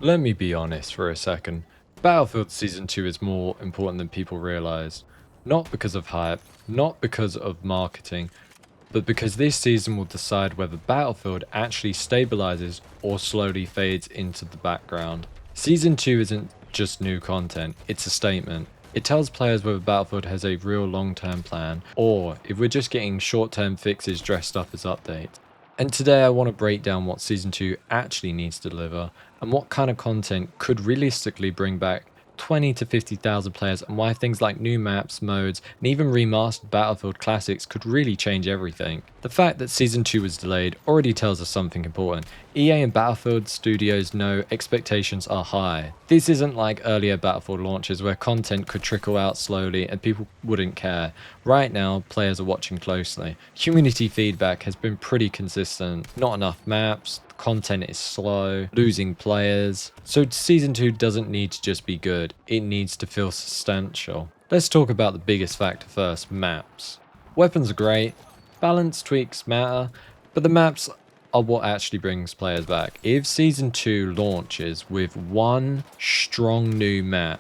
Let me be honest for a second. Battlefield Season 2 is more important than people realize. Not because of hype, not because of marketing, but because this season will decide whether Battlefield actually stabilizes or slowly fades into the background. Season 2 isn't just new content, it's a statement. It tells players whether Battlefield has a real long-term plan, or if we're just getting short-term fixes dressed up as updates. And today I want to break down what Season 2 actually needs to deliver, and what kind of content could realistically bring back 20 to 50,000 players, and why things like new maps, modes, and even remastered Battlefield classics could really change everything. The fact that Season 2 was delayed already tells us something important. EA and Battlefield studios know expectations are high. This isn't like earlier Battlefield launches where content could trickle out slowly and people wouldn't care. Right now, players are watching closely. Community feedback has been pretty consistent. Not enough maps, content is slow, losing players. So Season 2 doesn't need to just be good, it needs to feel substantial. Let's talk about the biggest factor first, maps. Weapons are great, balance tweaks matter, but the maps are what actually brings players back. If Season 2 launches with one strong new map,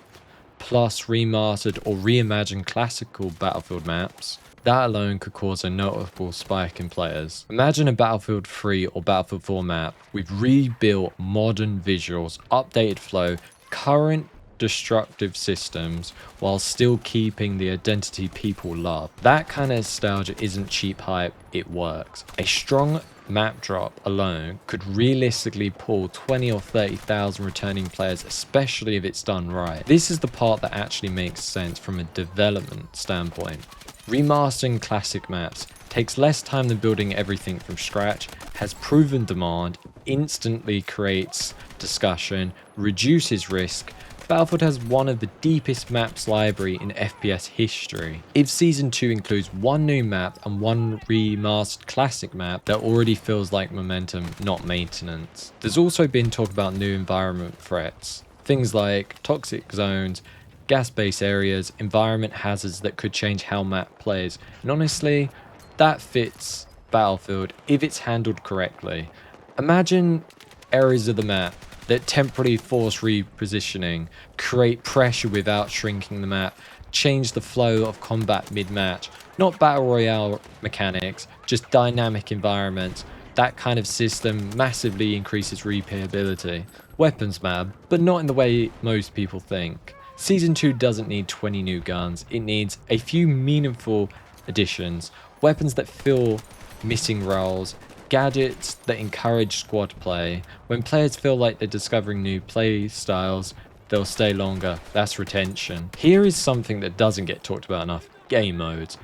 plus remastered or reimagined classical Battlefield maps, that alone could cause a notable spike in players. Imagine a Battlefield 3 or Battlefield 4 map with rebuilt modern visuals, updated flow, current destructive systems, while still keeping the identity people love. That kind of nostalgia isn't cheap hype, it works. A strong map drop alone could realistically pull 20 or 30,000 returning players, especially if it's done right. This is the part that actually makes sense from a development standpoint. Remastering classic maps takes less time than building everything from scratch, has proven demand, instantly creates discussion, reduces risk. Battlefield has one of the deepest maps library in FPS history. If Season 2 includes one new map and one remastered classic map, that already feels like momentum, not maintenance. There's also been talk about new environment threats. Things like toxic zones, gas-based areas, environment hazards that could change how map plays. And honestly, that fits Battlefield if it's handled correctly. Imagine areas of the map that temporarily force repositioning, create pressure without shrinking the map, change the flow of combat mid-match. Not battle royale mechanics, just dynamic environments. That kind of system massively increases replayability. Weapons matter, but not in the way most people think. Season 2 doesn't need 20 new guns, it needs a few meaningful additions, weapons that fill missing roles, gadgets that encourage squad play. When players feel like they're discovering new play styles, they'll stay longer. That's retention. Here is something that doesn't get talked about enough: game modes.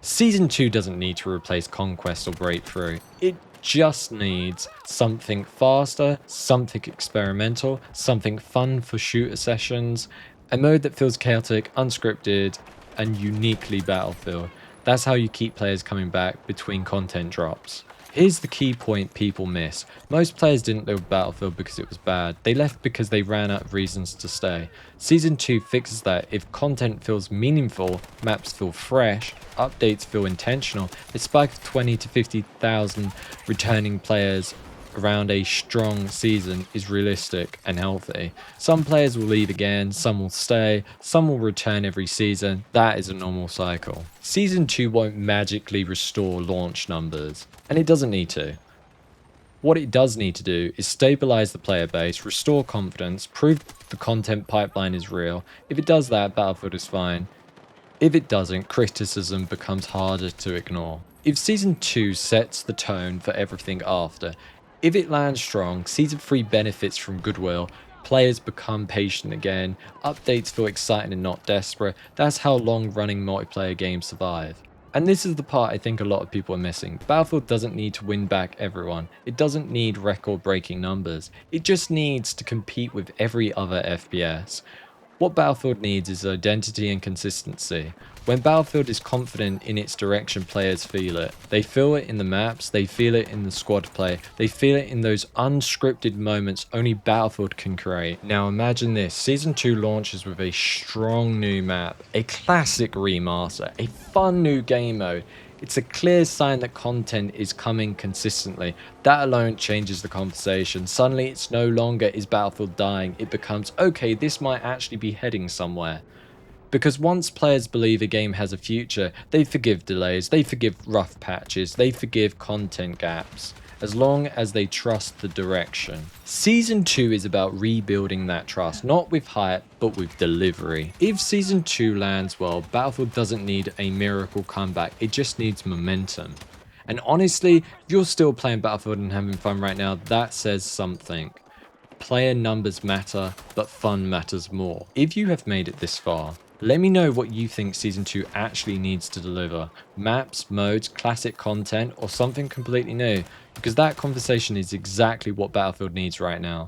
Season 2 doesn't need to replace Conquest or Breakthrough. It just needs something faster, something experimental, something fun for shooter sessions, a mode that feels chaotic, unscripted, and uniquely Battlefield. That's how you keep players coming back between content drops. Here's the key point people miss. Most players didn't leave Battlefield because it was bad. They left because they ran out of reasons to stay. Season 2 fixes that. If content feels meaningful, maps feel fresh, updates feel intentional, a spike of 20 to 50,000 returning players around a strong season is realistic and healthy. Some players will leave again, some will stay, some will return every season. That is a normal cycle. Season 2 won't magically restore launch numbers, and it doesn't need to. What it does need to do is stabilize the player base, restore confidence, prove the content pipeline is real. If it does that, Battlefield is fine. If it doesn't, criticism becomes harder to ignore. If Season 2 sets the tone for everything after, if it lands strong, Season 3 benefits from goodwill, players become patient again, updates feel exciting and not desperate. That's how long-running multiplayer games survive. And this is the part I think a lot of people are missing. Battlefield doesn't need to win back everyone. It doesn't need record-breaking numbers. It just needs to compete with every other FPS. What Battlefield needs is identity and consistency. When Battlefield is confident in its direction, players feel it. They feel it in the maps, they feel it in the squad play, they feel it in those unscripted moments only Battlefield can create. Now imagine this: Season 2 launches with a strong new map, a classic remaster, a fun new game mode. It's a clear sign that content is coming consistently. That alone changes the conversation. Suddenly it's no longer is Battlefield dying, it becomes okay, this might actually be heading somewhere. Because once players believe a game has a future, they forgive delays, they forgive rough patches, they forgive content gaps, as long as they trust the direction. Season 2 is about rebuilding that trust, not with hype, but with delivery. If Season 2 lands well, Battlefield doesn't need a miracle comeback, it just needs momentum. And honestly, if you're still playing Battlefield and having fun right now, that says something. Player numbers matter, but fun matters more. If you have made it this far, let me know what you think Season 2 actually needs to deliver. Maps, modes, classic content, or something completely new, because that conversation is exactly what Battlefield needs right now.